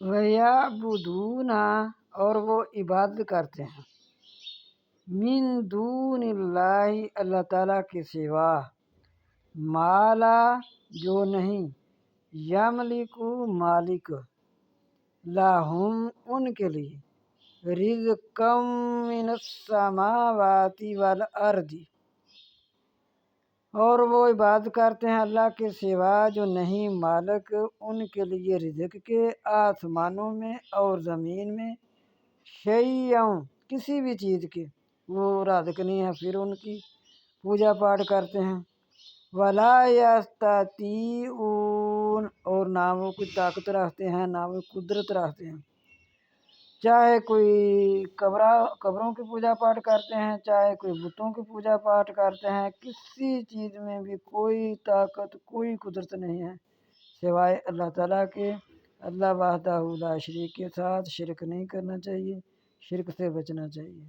وَيَعْبُدُونَ اور وہ عبادت کرتے ہیں من دون اللہ اللہ تعالیٰ کے سوا مالا جو نہیں یملک مالک لاہم ان کے لیے رزقم من السماوات والارض اور وہ عبادت کرتے ہیں اللہ کے سوا جو نہیں مالک ان کے لیے رزق کے آسمانوں میں اور زمین میں شیئں کسی بھی چیز کے وہ رازق نہیں ہے پھر ان کی پوجا پاٹ کرتے ہیں ولا یستطیعون اور نہ وہ کوئی طاقت رکھتے ہیں نہ وہ قدرت رکھتے ہیں چاہے کوئی قبروں کی پوجا پاٹ کرتے ہیں چاہے کوئی بتوں کی پوجا پاٹ کرتے ہیں کسی چیز میں بھی کوئی طاقت کوئی قدرت نہیں ہے سوائے اللہ تعالیٰ کے اللہ وحدہ لا شریک کے ساتھ شرک نہیں کرنا چاہیے شرک سے بچنا چاہیے